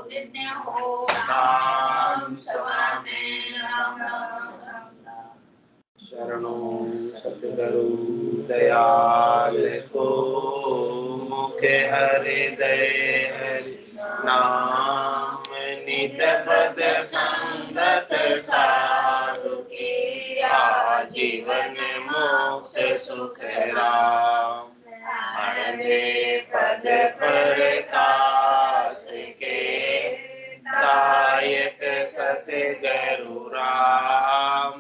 दिन्य हो राम सभा में राम शरणों सतगुरु दयाल को मुखे हृदय हरि नाम नित पद संगत साधु की आजीवन मोक्ष सुख राम हरे पद प्रकाश के दायक सतगुरु राम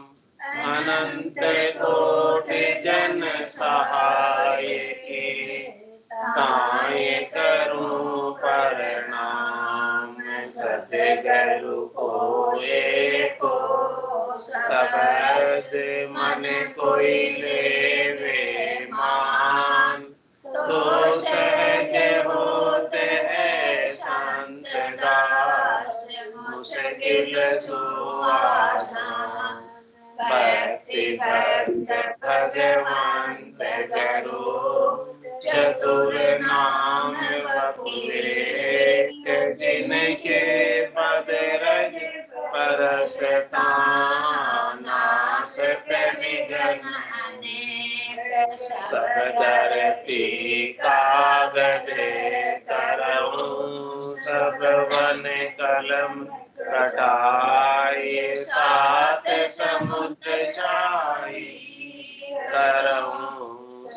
अनंत कोटि जन सहाय के ताय करूं प्रणाम सतगुरु को एको सबद मन कोई लेवे मान तो सहज होते हैं संत दास मुश्किल सुआसान भक्ति भक्त भगवंत करो चतुर नाम बपुलेख जिनके पद रज परसता नासत निजन अनेक सब धरती कागज करऊं सब वन कलम कटाए सात समुद्र छाई करऊं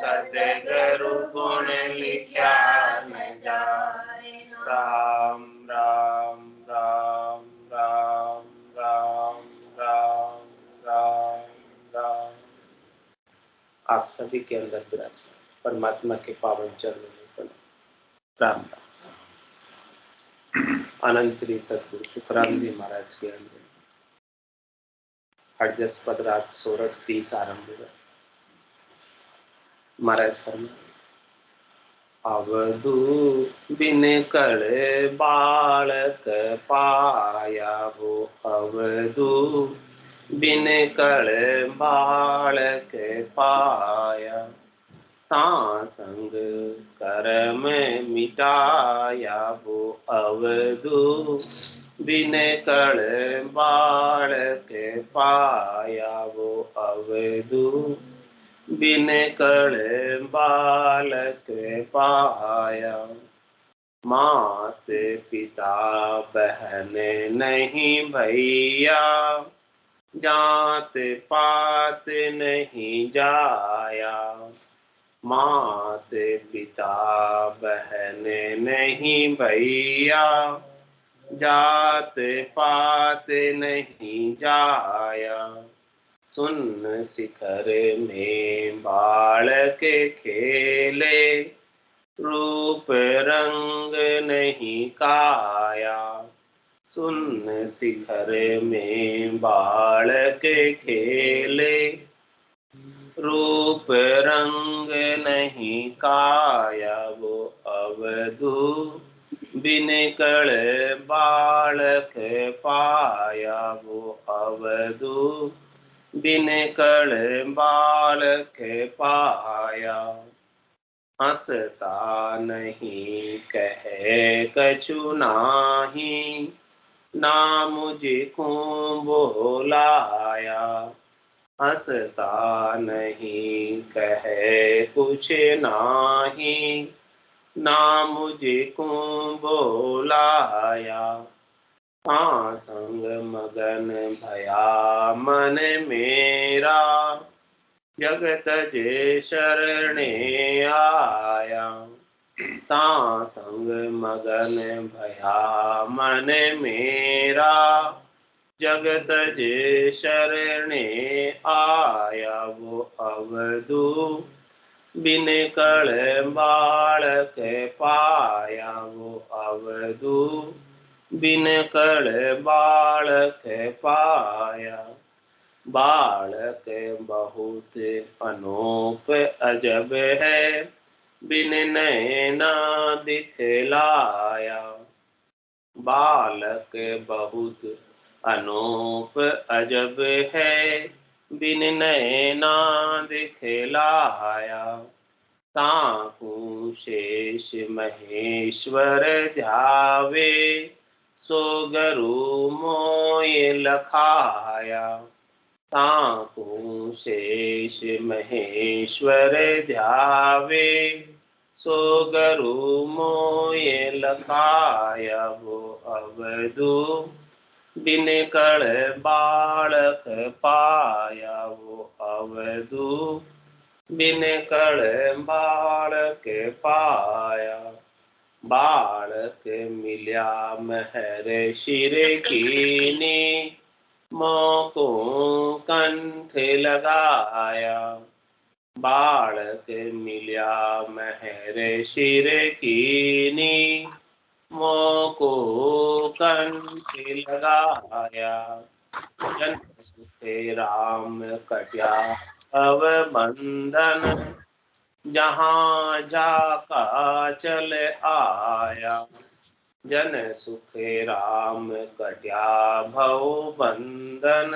सतगुरु गुण लिखा न जाए राम राम राम राम राम राम राम राम। आप सभी के अंदर विराजमान परमात्मा के पावन चरणों में राम राम। आनंद श्री सतगुरु सुखराम जी महाराज के अंदर हरजस पद रात सोरठ 30 आरंभ हुआ। महाराज फरमाए अवधू बिन कल बालक पाया वो अवधू बिन कल बालक पाया ता संग कर्म मिटाया वो अवधू बिन कल बालक पाया वो अवधू बिन कल बालक पाया मात पिता बहन नहीं भैया जात पात नहीं जाया मात पिता बहन नहीं भैया जात पात नहीं जाया सुन शिखर में बालक खेले रूप रंग नहीं काया सुन शिखर में बालक खेले रूप रंग नहीं काया वो अवधू बिन कल बालक पाया वो अवधू बिन कल बालक पाया हंसता नहीं कहे कछु नाही ना मुझे को बोलाया हंसता नहीं कहे कुछ नाही ना मुझे को बोलाया हाँ संग मगन भया मन मेरा जगत जे शरणे आया ता संग मगन भया मन मेरा जगत जे शरणे आया वो अवधू बिन कल बालक पाया वो अवधू बिन कल बालक पाया बालक बहुत अनोप अजब है बिन नैना दिखलाया बालक बहुत अनोप अजब है बिन नैना दिखलाया ताकू शेष महेश्वर ध्यावे, सो गरु मोय लखाया। ताकू शेष महेश्वर ध्यावे, सो गरु मोय लखाया। वो अवधू बिन कड़ बालक पाया। वो अवधू बिन कड़ बालक पाया। बालक मिल्या महर शिर कीनी, मोको कंठ लगाया। बालक मिल्या महर शिर कीनी, मोको कंठ लगाया। जन सुखे राम कट्या अब बंधन, जहाँ जाका चल आया। जन सुखे राम कट्या भव बंधन,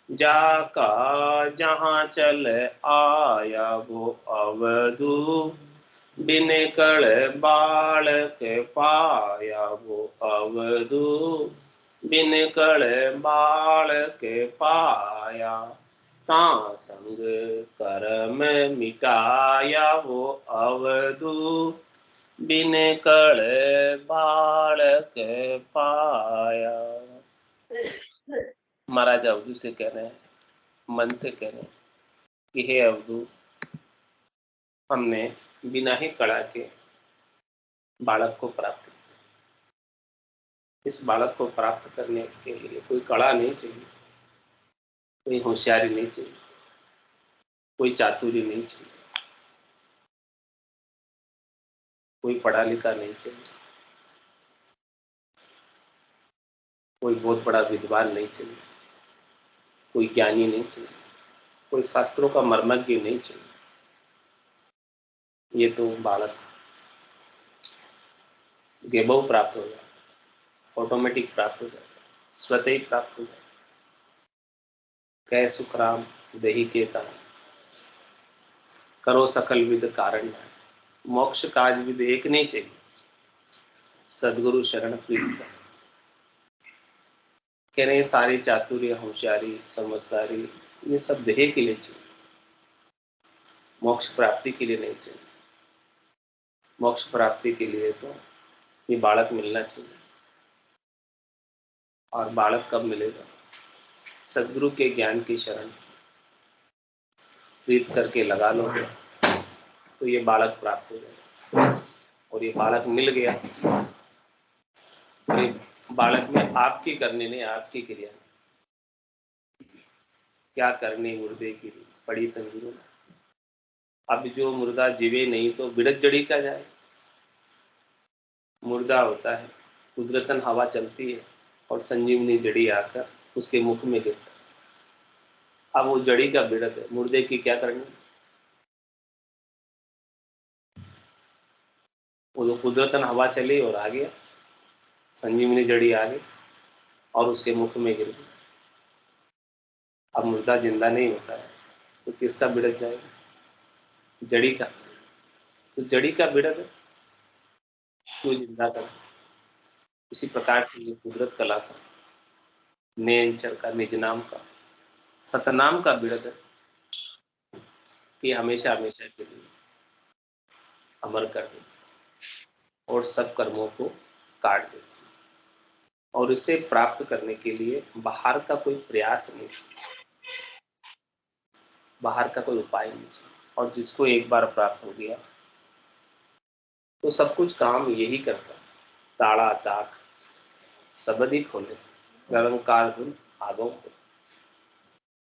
जाका जहाँ चल आया। वो अवधू बिन कड़ बालक पाया। वो अवधू बिन कड़ बालक पाया। ता संग कर्म मिटाया। वो अवधू बिन कड़ बालक पाया। महाराज अवधू से कह रहे हैं, मन से कह रहे हैं कि हे अवधू, हमने बिना ही कड़ा के बालक को प्राप्त किया। इस बालक को प्राप्त करने के लिए कोई कड़ा नहीं चाहिए, कोई होशियारी नहीं चाहिए, कोई चातुर्य नहीं चाहिए, कोई पढ़ा लिखा नहीं चाहिए, कोई बहुत बड़ा विद्वान नहीं चाहिए, कोई ज्ञानी नहीं चाहिए, कोई शास्त्रों का मर्मज्ञ नहीं चाहिए। ये तो बालक गेबव प्राप्त हो जाए, ऑटोमेटिक प्राप्त हो जाए, स्वतः ही प्राप्त हो जाए। कह सुखराम देहि केता, करो सकल विद कारण। मोक्ष काज विद एक नहीं चाहिए, सदगुरु शरण प्रीत का। कह रहे सारी चातुर्य, होशियारी, समझदारी ये सब देह के लिए चाहिए, मोक्ष प्राप्ति के लिए नहीं चाहिए। मोक्ष प्राप्ति के लिए तो ये बालक मिलना चाहिए। और बालक कब मिलेगा? सदगुरु के ज्ञान की शरण प्रीत करके लगा लोगे तो ये बालक प्राप्त हो जाएगा। और ये बालक मिल गया तो ये बालक में आपकी करनी नहीं, आपकी क्रिया। क्या करनी मुर्दे की पड़ी संजीवनी। अब जो मुर्दा जीवे नहीं तो बिड़क जड़ी का जाए। मुर्दा होता है, कुदरतन हवा चलती है और संजीवनी जड़ी आकर उसके मुख में गिरता है। अब वो जड़ी का बिड़क है, मुर्दे की क्या करनी। वो जो कुदरतन हवा चली और आ गया, संजीवनी जड़ी आ गई और उसके मुख में गिर गई। अब मुर्दा जिंदा नहीं होता है तो किसका बिड़क जाएगा? जड़ी का। तो जड़ी का बिड़क कोई जिंदा कर। इसी प्रकार की ये कुदरत कला का, नेचर का, निज नाम का, सतनाम का बिड़क है कि हमेशा हमेशा के लिए अमर कर देती और सब कर्मों को काट देती। और इसे प्राप्त करने के लिए बाहर का कोई प्रयास नहीं चाहिए, बाहर का कोई उपाय नहीं चाहिए। और जिसको एक बार प्राप्त हो गया तो सब कुछ काम यही करता है। ताड़ा ताक शब्द ही खोले, निरंकार धुन आगो को।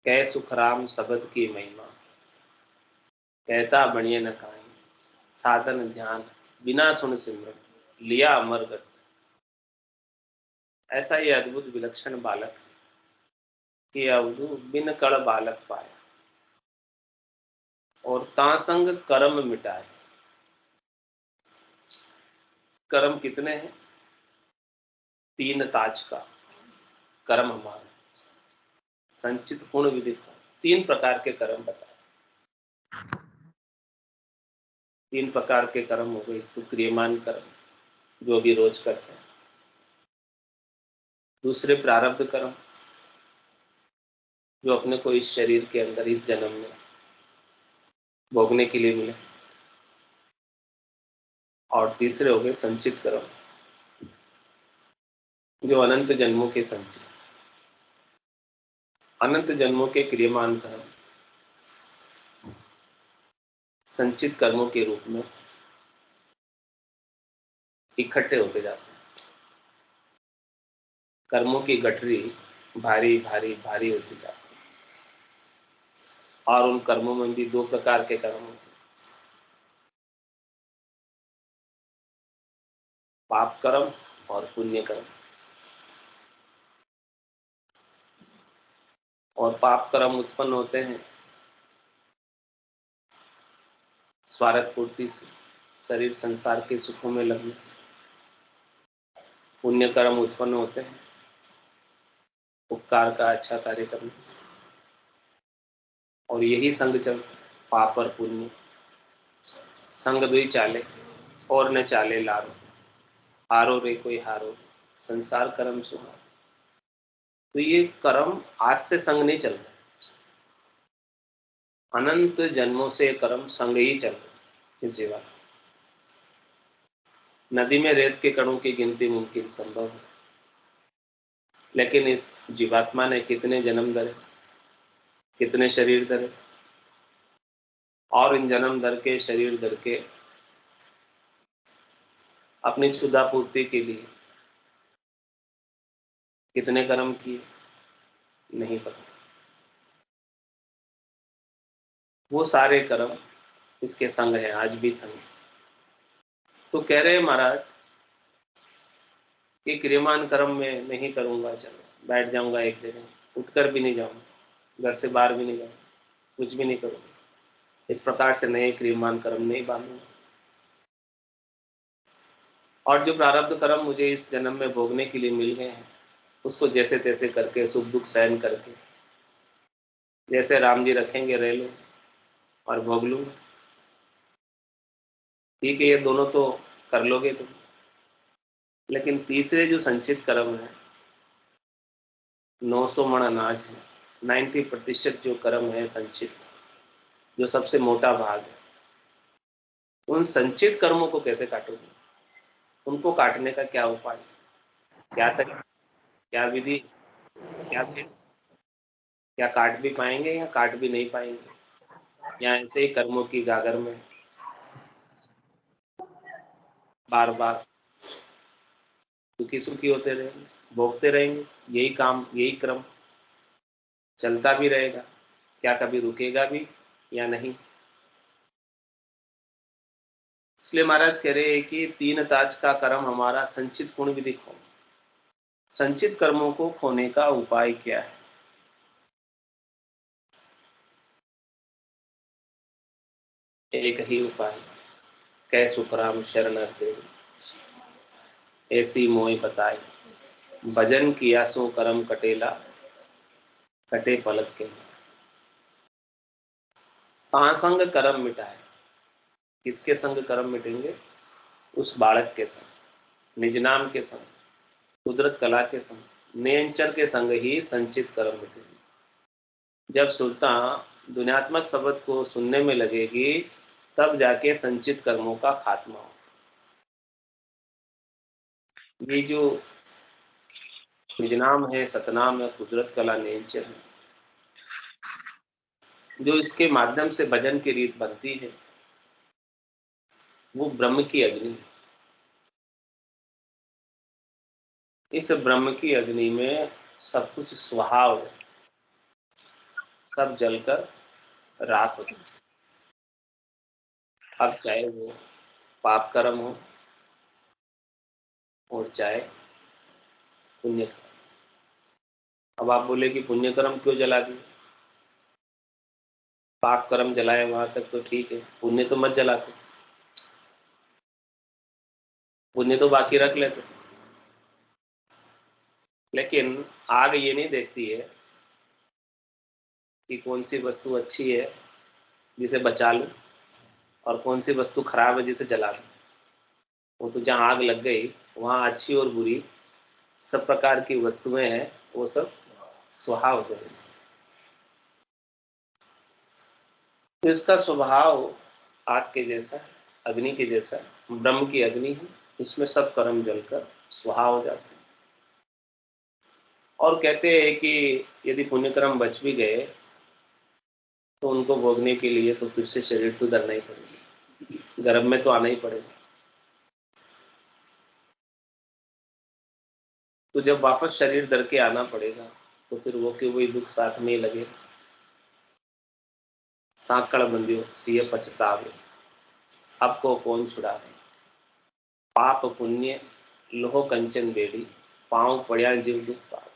कह सुखराम शब्द की महिमा, कहता बनिए न काई। साधन ध्यान बिना सुन सिमरन, लिया अमर गति। ऐसा ये अद्भुत विलक्षण बालक कि अवधु बिन कड़ बालक पाया और तासंग कर्म मिटाए। कर्म कितने हैं? 3 ताज का कर्म हमारा संचित पूर्ण विदित 3 प्रकार के कर्म बताए। तीन प्रकार के कर्म हो गए। तो क्रियमान कर्म जो अभी रोज करते हैं, दूसरे प्रारब्ध कर्म जो अपने को इस शरीर के अंदर इस जन्म में भोगने के लिए मिले, और तीसरे हो गए संचित कर्म जो अनंत जन्मों के संचित, अनंत जन्मों के क्रियमान कर्म संचित कर्मों के रूप में इकट्ठे होते जाते हैं। कर्मों की गठरी भारी भारी भारी होती जाती है, और उन कर्मों में भी दो प्रकार के कर्म होते हैं, पाप कर्म और पुण्य कर्म। और पाप कर्म उत्पन्न होते हैं स्वार्थ पूर्ति से, शरीर संसार के सुखों में लगने से। पुण्य कर्म उत्पन्न होते हैं उपकार का अच्छा कार्य करने से। और यही संग चलता है, पाप और पुण्य संग दुई चाले, और न चाले लारो, हारो रे कोई हारो, संसार कर्म सुहारो। तो ये कर्म आज से संग नहीं चल रहा, अनंत जन्मों से कर्म संग ही चल रहा इस जीवन। नदी में रेत के कणों की गिनती मुमकिन संभव है, लेकिन इस जीवात्मा ने कितने जन्म धरे, कितने शरीर धरे, और इन जन्म धर के शरीर धर के अपनी क्षुधा पूर्ति के लिए कितने कर्म किए नहीं पता। वो सारे कर्म इसके संग है, आज भी संग है। तो कह रहे हैं महाराज कि क्रियमान कर्म में नहीं करूंगा, चलो बैठ जाऊंगा एक जगह, उठकर भी नहीं जाऊंगा, घर से बाहर भी नहीं जाऊंगा, कुछ भी नहीं करूंगा, इस प्रकार से नए क्रियमान कर्म नहीं बांधूंगा। और जो प्रारब्ध कर्म मुझे इस जन्म में भोगने के लिए मिल गए हैं, उसको जैसे तैसे करके सुख दुख सहन करके जैसे राम जी रखेंगे रह लूँ और भोग लूंगा। ठीक है, ये दोनों तो कर लोगे तुम, लेकिन तीसरे जो संचित कर्म है, 900 मण अनाज है, 90% जो कर्म है संचित, जो सबसे मोटा भाग है, उन संचित कर्मों को कैसे काटोगे? उनको काटने का क्या उपाय, क्या तरीका, क्या विधि, क्या फिर, क्या काट भी पाएंगे या काट भी नहीं पाएंगे, या ऐसे ही कर्मों की गागर में बार बार सुखी सुखी होते रहेंगे, भोगते रहेंगे, यही काम यही क्रम चलता भी रहेगा, क्या कभी रुकेगा भी या नहीं? इसलिए महाराज कह रहे हैं कि तीन ताज का कर्म हमारा संचित गुण विधि खो, संचित कर्मों को खोने का उपाय क्या है? एक ही उपाय, कै सुखराम शरण दे, ऐसी मोहि बताई, भजन किया सो कर्म कटेला, कटे पलक के। पांसंग कर्म मिटाए, किसके संग कर्म मिटेंगे? उस बालक के संग, निज नाम के संग, कुदरत कला के संग, नेचर के संग ही संचित कर्म मिटेंगे। जब सुल्तान दुनियात्मक शब्द को सुनने में लगेगी, तब जाके संचित कर्मों का खात्मा हो। ये जो निज नाम है, सतनाम है, कुदरत कला नेचर है, जो इसके माध्यम से भजन की रीत बनती है, वो ब्रह्म की अग्नि है। इस ब्रह्म की अग्नि में सब कुछ स्वभाव है, सब जलकर राख होती है। अब चाहे वो पाप कर्म हो और चाहे पुण्य कर्म। अब आप बोले कि पुण्य कर्म क्यों जला दिए? पाप कर्म जलाए वहां तक तो ठीक है, पुण्य तो मत जलाते, पुण्य तो बाकी रख लेते। लेकिन आग ये नहीं देखती है कि कौन सी वस्तु अच्छी है जिसे बचा लूं, और कौन सी वस्तु खराब है जिसे जला दो। वो तो जहाँ आग लग गई वहाँ अच्छी और बुरी सब प्रकार की वस्तुएं हैं, वो सब स्वाहा हो गई। तो इसका स्वभाव आग के जैसा, अग्नि के जैसा, ब्रह्म की अग्नि है, इसमें सब कर्म जलकर स्वाहा हो जाते हैं। और कहते हैं कि यदि पुण्यकर्म बच भी गए तो उनको भोगने के लिए तो फिर से शरीर तो धरना ही पड़ेगा, गर्भ में तो आना ही पड़ेगा। तो जब वापस शरीर धर के आना पड़ेगा तो फिर वो कि वही दुख साथ में ही लगेगा। सांकड़ बंदियो सिय पछतावे, अब को कौन छुड़ावे, पाप पुण्य लोह कंचन बेड़ी, पांव पड़िया जीव दुख पावे।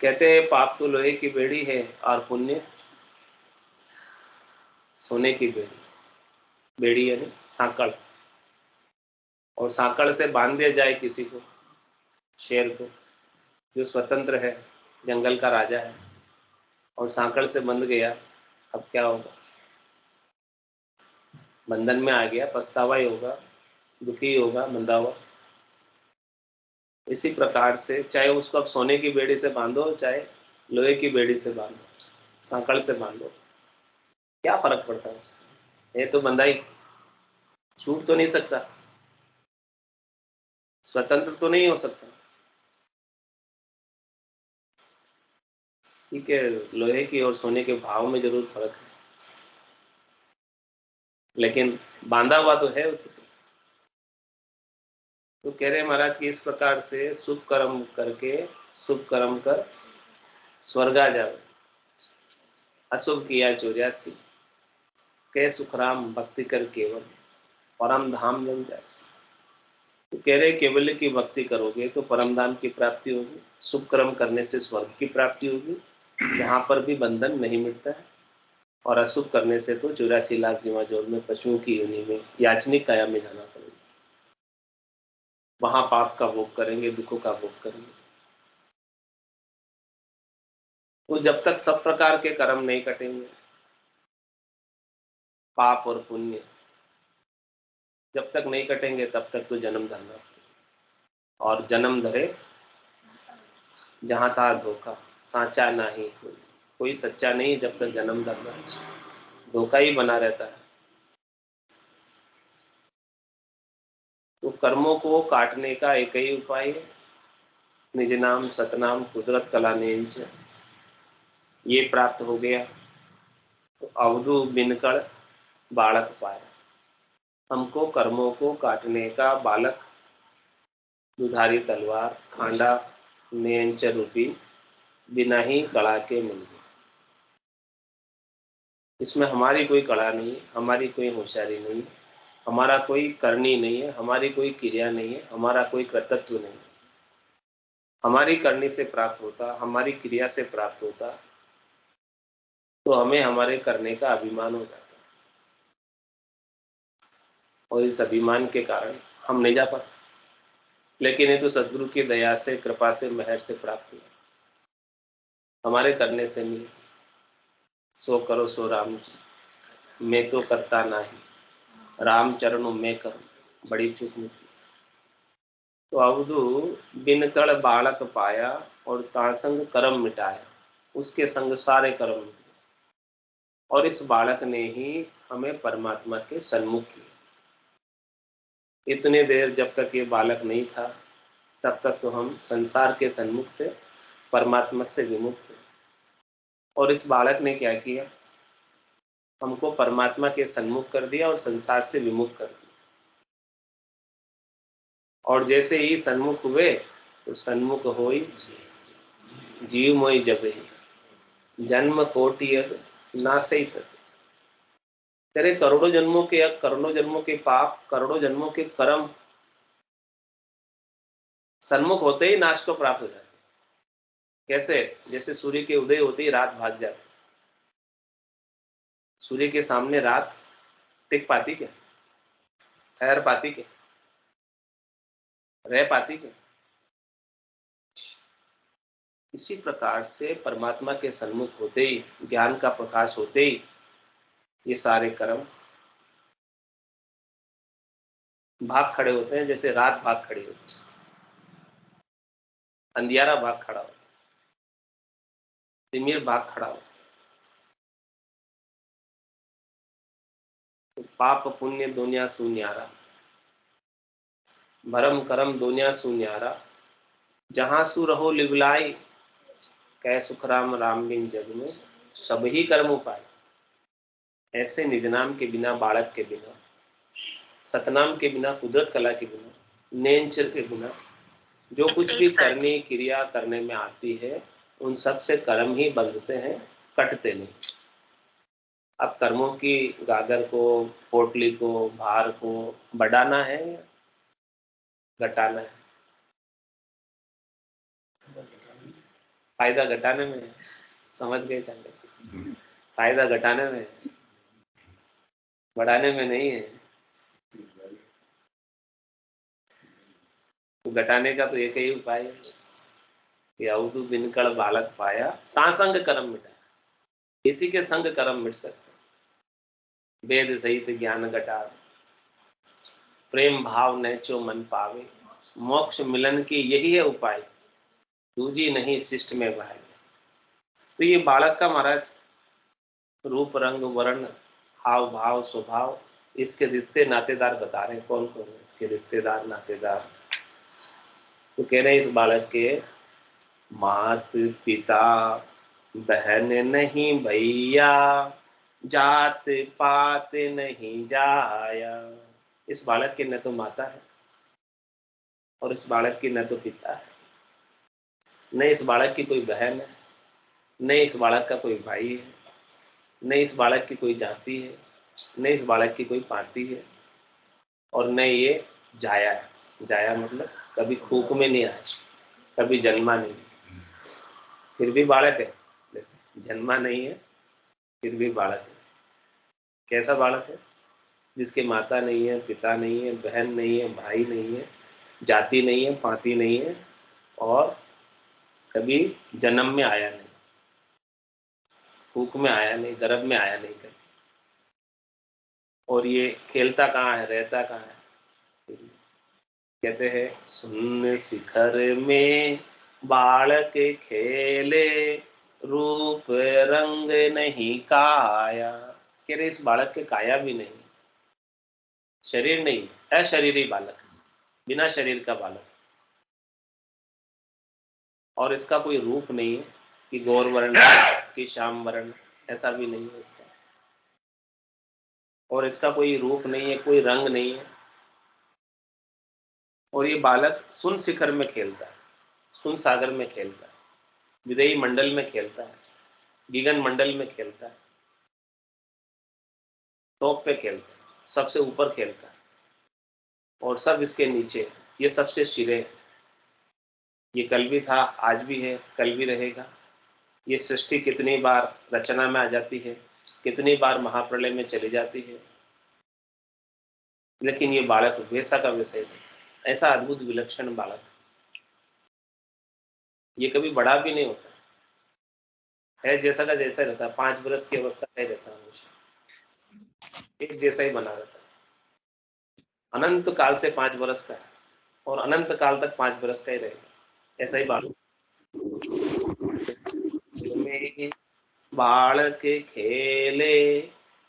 कहते हैं पाप तो लोहे की बेड़ी है और पुण्य सोने की बेड़ी। बेड़ी यानी सांकड़, और सांकड़ से बांध दिया जाए किसी को, शेर को जो स्वतंत्र है, जंगल का राजा है, और सांकड़ से बंध गया, अब क्या होगा? बंधन में आ गया, पछतावा ही होगा, दुखी होगा, बंधा हुआ। इसी प्रकार से चाहे उसको अब सोने की बेड़ी से बांधो, चाहे लोहे की बेड़ी से बांधो, सांकड़ से बांधो, क्या फर्क पड़ता है उसका? ये तो बंधा ही, छूट तो नहीं सकता, स्वतंत्र तो नहीं हो सकता। ठीक है, लोहे की और सोने के भाव में जरूर फर्क है, लेकिन बांधा हुआ तो है उसी से। तो कह रहे महाराज कि इस प्रकार से शुभ कर्म करके, शुभ कर्म कर स्वर्गा जाओ, अशुभ किया 84, के सुखराम भक्ति कर केवल, परम धाम जम जासी। तो कह रहे केवल की भक्ति करोगे तो परम धाम की प्राप्ति होगी, शुभ कर्म करने से स्वर्ग की प्राप्ति होगी जहाँ पर भी बंधन नहीं मिटता है, और अशुभ करने से तो 84 लाख जीवा जोड़ में पशुओं की योनि में याचनिक काया में जाना पड़ेगा, वहां पाप का भोग करेंगे, दुखों का भोग करेंगे। तो जब तक सब प्रकार के कर्म नहीं कटेंगे, पाप और पुण्य जब तक नहीं कटेंगे तब तक तो जन्म धरना, और जन्म धरे जहां था धोखा, साचा नहीं कोई सच्चा नहीं जब तक जन्म धरना, धोखा ही बना रहता है। तो कर्मों को काटने का एक ही उपाय है, निज नाम सतनाम कुदरत कला नेंच, ये प्राप्त हो गया तो अवधु बिनकर बालक पाया। हमको कर्मों को काटने का बालक, दुधारी तलवार, खांडा नेंच रूपी बिना ही कड़ा के मिल गई। इसमें हमारी कोई कड़ा नहीं है, हमारी कोई होशियारी नहीं है, हमारा कोई करनी नहीं है, हमारी कोई क्रिया नहीं है, हमारा कोई कर्तव्य नहीं है। हमारी करनी से प्राप्त होता, हमारी क्रिया से प्राप्त होता तो हमें हमारे करने का अभिमान हो जाता, और इस अभिमान के कारण हम नहीं जा पाते। लेकिन ये तो सदगुरु की दया से, कृपा से, मेहर से प्राप्त हुआ, हमारे करने से नहीं। सो करो सो राम जी, मैं तो करता नहीं, राम चरणों में करूं, बड़ी चूक मुझी। तो अवधु बिन कड़ बालक पाया, और तासंग कर्म मिटाया, उसके संग सारे कर्म मिटे, और इस बालक ने ही हमें परमात्मा के सन्मुख किया। इतने देर जब तक ये बालक नहीं था तब तक तो हम संसार के सन्मुख थे, परमात्मा से विमुख थे। और इस बालक ने क्या किया, हमको परमात्मा के सन्मुख कर दिया और संसार से विमुख कर दिया। और जैसे ही सन्मुख हुए तो सन्मुख होई जीव मोई जबे, जन्म कोटि अग नासई तक। तेरे करोड़ों जन्मों के अग, करोड़ों जन्मों के पाप, करोड़ों जन्मों के कर्म सन्मुख होते ही नाश को प्राप्त हो जाते। कैसे? जैसे सूर्य के उदय होते ही रात भाग जाती, सूर्य के सामने रात टिक पाती क्या, ठहर पाती क्या, रह पाती क्या? इसी प्रकार से परमात्मा के सन्मुख होते ही, ज्ञान का प्रकाश होते ही ये सारे कर्म भाग खड़े होते हैं, जैसे रात भाग खड़ी होती है, अंधियारा भाग खड़ा होता है, तिमिर भाग खड़ा होता है। तो पाप पुण्य दुनिया सुन्यारा, भरम करम दुनिया सुन्यारा, जहां सु रहो लिवलाई, कै सुख राम राम बिन जग में, सब ही कर्म उपाय। ऐसे निज नाम के बिना, बालक के बिना, सतनाम के बिना, कुदरत कला के बिना, नेंचर के बिना जो कुछ भी करनी क्रिया करने में आती है, उन सब से कर्म ही बंधते हैं, कटते नहीं। अब कर्मों की गागर को, पोटली को, भार को बढ़ाना है या घटाना है? फायदा घटाने में है। समझ गए संगत से? फायदा घटाने में है, बढ़ाने में नहीं है। तो घटाने का तो एक ही उपाय है कि अवधु बिनकड़ बालक पाया, तासंग कर्म मिटा। इसी के संग कर्म मिट सकते हैं। वेद सहित ज्ञान घटा, प्रेम भाव नैचो मन पावे, मोक्ष मिलन की यही है उपाय, दूजी नहीं शिष्ट में भाई। तो ये बालक का महाराज रूप रंग वर्ण हाव भाव स्वभाव, इसके रिश्ते नातेदार बता रहे हैं। कौन कौन है इसके रिश्तेदार नातेदार? तो कह रहे हैं इस बालक के मात पिता, बहन नहीं भैया, जात पात नहीं जाया। इस बालक के न तो माता है और इस बालक की न तो पिता है, न इस बालक की कोई बहन है, न इस बालक का कोई भाई है, न इस बालक की कोई जाति है, न इस बालक की कोई पार्टी है, और न ये जाया है। जाया मतलब कभी खूक में नहीं आया, कभी जन्मा नहीं, फिर भी बालक है। जन्मा नहीं है फिर भी बालक है। कैसा बालक है? जिसके माता नहीं है, पिता नहीं है, बहन नहीं है, भाई नहीं है, जाति नहीं है, पाती नहीं है, और कभी जन्म में आया नहीं, भूख में आया नहीं, गर्भ में आया नहीं कभी। और ये खेलता कहाँ है, रहता कहाँ है? कहते हैं सुन शिखर में बालक खेले, रूप रंग नहीं काया। कह रहे इस बालक के काया भी नहीं, शरीर नहीं, अशरीरी बालक, बिना शरीर का बालक। और इसका कोई रूप नहीं है कि गौर वर्ण कि श्याम वर्ण, ऐसा भी नहीं है इसका। और इसका कोई रूप नहीं है, कोई रंग नहीं है। और ये बालक सुन शिखर में खेलता है, सुन सागर में खेलता है, विदेही मंडल में खेलता है, गीगन मंडल में खेलता है, टॉप पे खेलता है, सबसे ऊपर खेलता है, और सब इसके नीचे। ये सबसे सिरे है। ये कल भी था, आज भी है, कल भी रहेगा। ये सृष्टि कितनी बार रचना में आ जाती है, कितनी बार महाप्रलय में चली जाती है, लेकिन ये बालक वैसा का वैसा ही रहता है। ऐसा अद्भुत विलक्षण बालक, ये कभी बड़ा भी नहीं होता है, जैसा का जैसा रहता है। 5 वर्ष की अवस्था का ही रहता है, हमेशा एक जैसा ही बना रहता है। अनंत काल से 5 वर्ष का है और अनंत काल तक 5 वर्ष का ही रहेगा, ऐसा ही बालक। बालक खेले,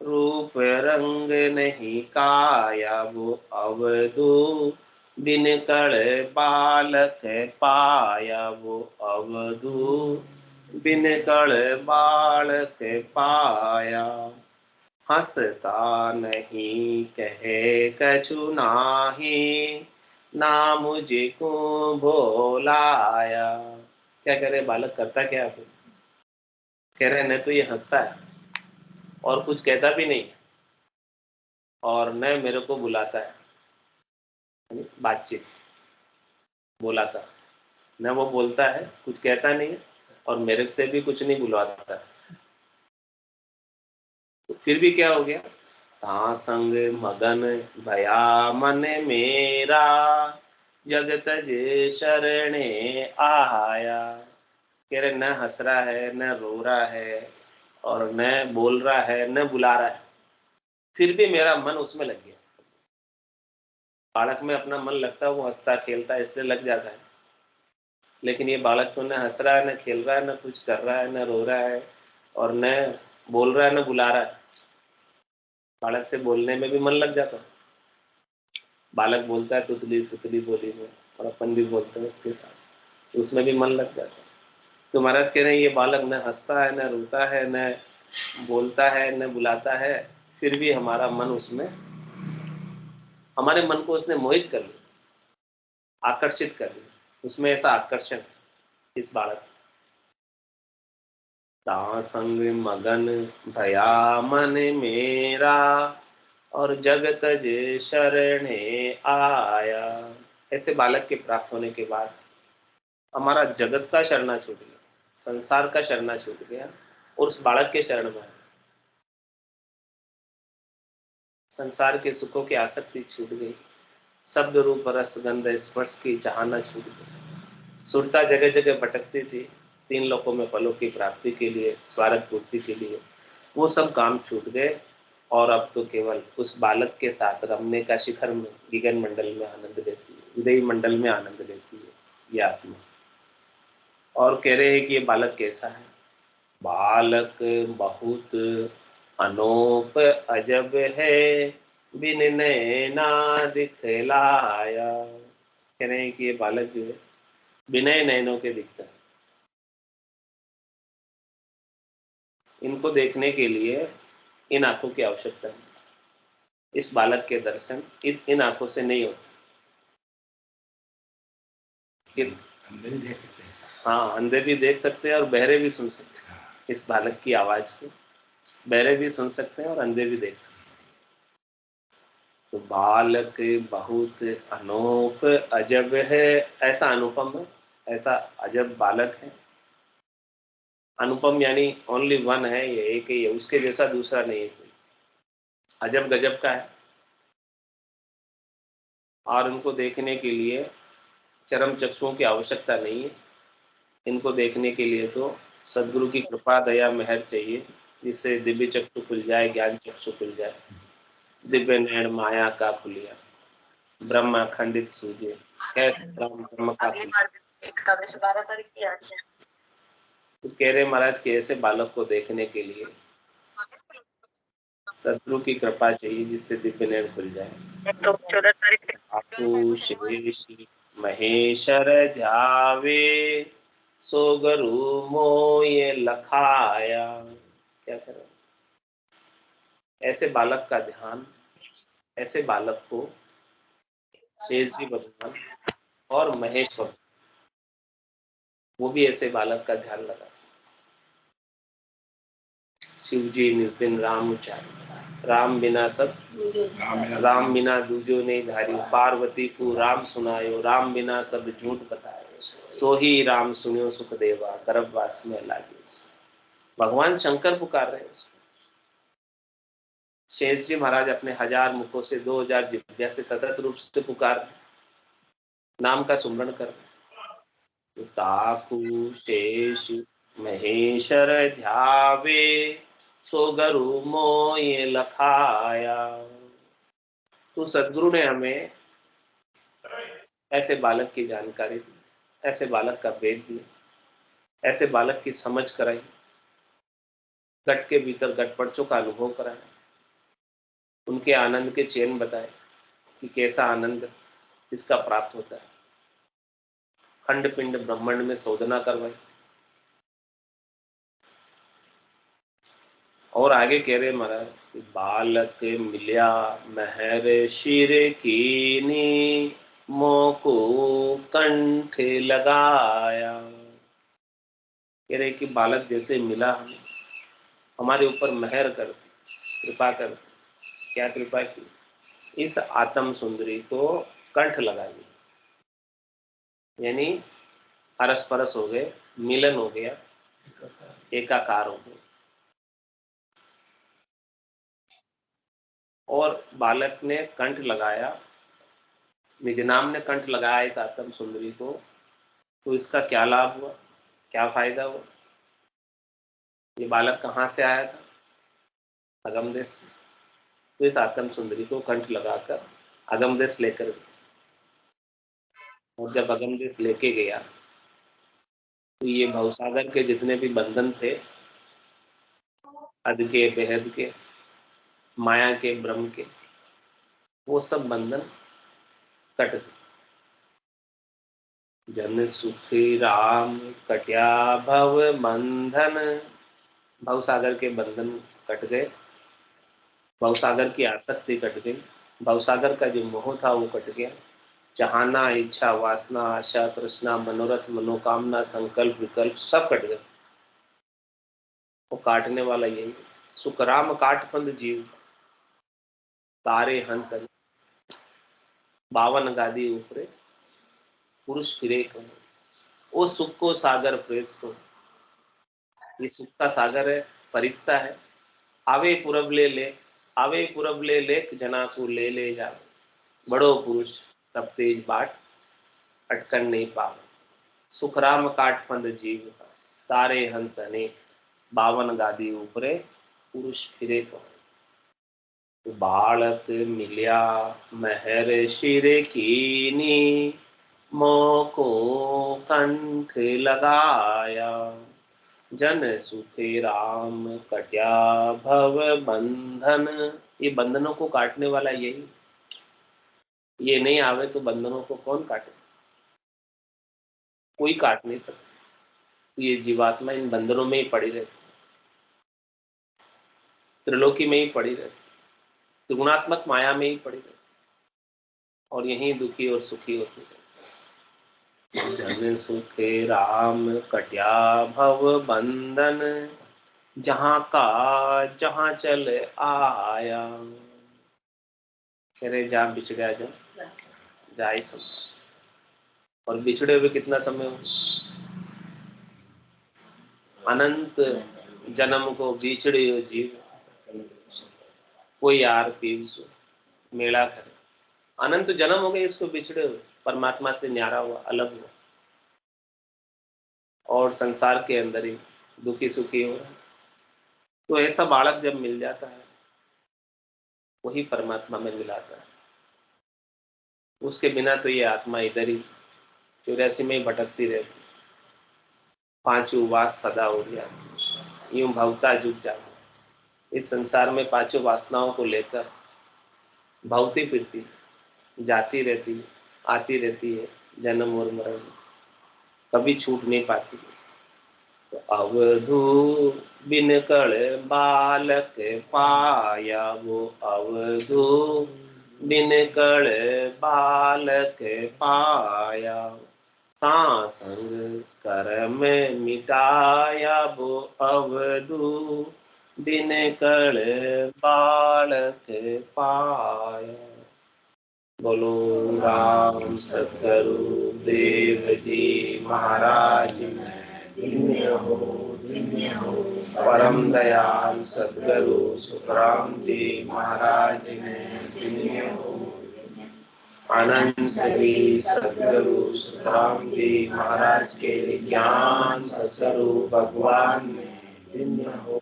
रूप रंग नहीं काया, वो अवधू बिन कड़ बालक पाया, वो अवधू बिन कड़ बालक पाया। हंसता नहीं कहे कछु नाही, ना मुझे को भोलाया। क्या कह रहे बालक, करता क्या है? कह रहे न तो ये हंसता है और कुछ कहता भी नहीं, और न मेरे को बुलाता है, बातचीत बुलाता, न वो बोलता है, कुछ कहता नहीं है, और मेरे से भी कुछ नहीं बुलवाता। तो फिर भी क्या हो गया? ता संग मगन भया मन मेरा, जगत जे शरणे आया। कह रहे न हंस रहा है, न रो रहा है, और न बोल रहा है, न बुला रहा है, फिर भी मेरा मन उसमें लग गया। बालक में अपना मन लगता है, वो हंसता खेलता है इसलिए लग जाता है। लेकिन ये बालक तो न हंस रहा है, न खेल रहा है, न कुछ कर रहा है, न रो रहा है, और न बोल रहा है, न बुला रहा है। बालक से बोलने में भी मन लग जाता है। बालक बोलता है तुतली तुतली बोली में, और अपन भी बोलते हैं उसके साथ, तो उसमें भी मन लग जाता है। तो महाराज कह रहे हैं ये बालक न हंसता है, न रोता है, न बोलता है, न बुलाता है, फिर भी हमारा मन उसमें, हमारे मन को उसने मोहित कर लिया, आकर्षित कर लिया। उसमें ऐसा आकर्षण है इस बालक। ता संग मगन भया मन मेरा, और जगत जे शरणे आया। ऐसे बालक के प्राप्त होने के बाद हमारा जगत का शरणा छूट गया, संसार का शरणा छूट गया, और उस बालक के शरण में संसार के सुखों की आसक्ति छूट गई, शब्द रूप रस गंध स्पर्श की चाहना छूट गई। सुरता जगह जगह भटकती थी तीन लोकों में फलों की प्राप्ति के लिए, स्वार्थ पूर्ति के लिए, वो सब काम छूट गए, और अब तो केवल उस बालक के साथ रमने का शिखर में गगन मंडल में आनंद लेती है, उदय मंडल में आनंद लेती है ये आत्मा। और कह रहे हैं कि ये बालक कैसा है? बालक बहुत अनोप अजब है, बिन नैना दिखलाया। कह रहे हैं कि ये बालक जो है बिना नैनों के दिखता है। इनको देखने के लिए इन आंखों की आवश्यकता है। इस बालक के दर्शन इन आंखों से नहीं होते। अंधे भी देख सकते हैं। हाँ, अंधे भी देख सकते हैं और बहरे भी सुन सकते हैं। इस बालक की आवाज को बहरे भी सुन सकते हैं और अंधे भी देख सकते हैं। तो बालक बहुत अनोप अजब है, ऐसा अनुपम है, ऐसा अजब बालक है। अनुपम यानी ओनली वन है, ये एक ही है, उसके जैसा दूसरा नहीं है कोई। अजब गजब का है। और इनको देखने के लिए चरम चक्षुओं की आवश्यकता नहीं है। इनको देखने के लिए तो सदगुरु की कृपा दया मेहर चाहिए, जिससे दिव्य चक्षु खुल जाए, ज्ञान चक्षु खुल जाए, दिव्य नयन माया का खुलिया, ब्रह्म खंडित सूझे, कैसे ब्रह्म का तो कह रहे महाराज के ऐसे बालक को देखने के लिए सदगुरु की कृपा चाहिए, जिससे दिव्य नयन खुल जाए। आपू शेष महेश्वर ध्यावे, सो गुरु मोय लखाया। क्या करें? ऐसे बालक का ध्यान, ऐसे बालक को शेष जी भगवान और महेश भगवान, वो भी ऐसे बालक का ध्यान लगा। शिव जी निज दिन राम उचारे, राम बिना सब राम बिना दूजो नहीं धारी, पार्वती को राम सुनायो, राम बिना सब झूठ बतायो, सो ही राम सुनियो सुख देवा, गर्भवास में लागे। भगवान शंकर पुकार रहे हैं। शेष जी महाराज अपने 1000 मुखों से 2000 जिह्वा से सतत रूप से पुकार, नाम का सुमरण कर। तो ताकू शेष महेश्वर ध्यावे, सो गुरु मोय लखाया। तो सदगुरु ने हमें ऐसे बालक की जानकारी दी, ऐसे बालक का भेद दिया, ऐसे बालक की समझ कराई, घट के भीतर घटपड़चों का अनुभव कराया, उनके आनंद के चैन बताए कि कैसा आनंद इसका प्राप्त होता है। खंड पिंड ब्रह्मांड में शोधना करवाई। और आगे कह रहे महाराज, बालक मिल्या महर शिर कीनी, मोको कंठ लगाया। कह रहे कि बालक जैसे मिला हमें, हमारे ऊपर मेहर कर, कृपा कर। क्या कृपा की? इस आत्म सुंदरी को कंठ लगा दिया, यानी अरस परस हो गए, मिलन हो गया, एकाकार हो गए। और बालक ने कंठ लगाया, निज नाम ने कंठ लगाया इस आत्म सुंदरी को, तो इसका क्या लाभ हुआ, क्या फायदा हुआ? ये बालक कहाँ से आया था? अगम देश से। तो इस आत्म सुंदरी को कंठ लगाकर अगम देश लेकर गया। और जब अगम देश लेके गया तो ये भवसागर के जितने भी बंधन थे, अध के, बेहद के, माया के, ब्रह्म के, वो सब बंधन कट गए। जन सुखी राम कट्या भव बंधन, भवसागर के बंधन कट गए, भवसागर की आसक्ति कट गई, भवसागर का जो मोह था वो कट गया। चाहना, इच्छा, वासना, आशा, तृष्णा, मनोरथ, मनोकामना, संकल्प, विकल्प सब कट गए। वो काटने वाला यही सुखराम काट फंद जीव, तारे हंस 52 गादी ऊपरे पुरुष फिरे कौन। वो सुख को सागर प्रेस को, ये सुख का सागर है, फरिश्ता है। आवे पूरब ले ले, आवे पूरब ले लेक जना को ले ले जा, बड़ो पुरुष तब तेज बाट अटकन नहीं पावे। सुखराम काट फंद जीव, तारे हंस अनेक, 52 गादी ऊपरे पुरुष फिरे कौन। बालक मिल्या महर शिर कीनी, मोको कंठ लगाया, जन सुखे राम कट्या भव बंधन। ये बंधनों को काटने वाला यही, ये नहीं आवे तो बंधनों को कौन काटे, कोई काट नहीं सकता। ये जीवात्मा इन बंधनों में ही पड़ी रहती, त्रिलोकी में ही पड़ी रहती, त्रिगुणात्मक माया में ही पड़ी रहती, और यही दुखी और सुखी होती है। जन सुखे राम कट्या भव बंधन, जहां का जहां चल आया। कह रहे जा बिछड़ा जा ही सुन। और बिछड़े हुए कितना समय हो, अनंत जन्म को बिछड़े हो जीव, कोई यार पीवसु मेला करे। अनंत जन्म हो गए इसको बिछड़े हुए, परमात्मा से न्यारा हुआ, अलग हुआ, और संसार के अंदर ही दुखी सुखी हो रहा। तो ऐसा बालक जब मिल जाता है, वही परमात्मा में मिलाता है। उसके बिना तो ये आत्मा इधर ही 84 में ही भटकती रहती, पांचों वास सदा हो जाती, यूं भवता जुट जाती। इस संसार में पांचों वासनाओं को लेकर भवती फिरती, जाती रहती, आती रहती है, जन्म और मरण, कभी छूट नहीं पाती। तो अवधू बिन कल बालक पाया, वो अवधू बिन कल बालक पाया, ता संग कर्म मिटाया, वो अवधू बिन कल बालक पाया। बोलो राम सतगुरु देव जी महाराज, धन्य हो धन्य हो। परम दयाल सतगुरु सुखराम जी महाराज ने धन्य हो। अनंत श्री सतगुरु सुखराम जी महाराज के ज्ञान स्वरूप भगवान ने धन्य हो।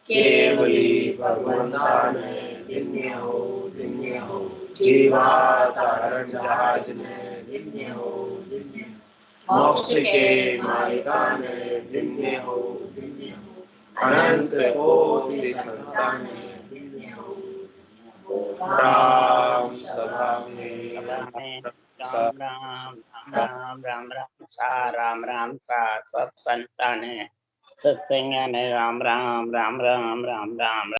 केवली भगवंता ने धन्य हो धन्य हो। जीवा तारण जहाज ने धन्य हो धन्य हो। मोक्ष के मालिका ने धन्य हो धन्य हो। अनंत कोटि संतान ने धन्य हो। राम सभा में राम राम राम राम राम सा सब संतान है, सत्संग ने राम राम राम राम राम राम।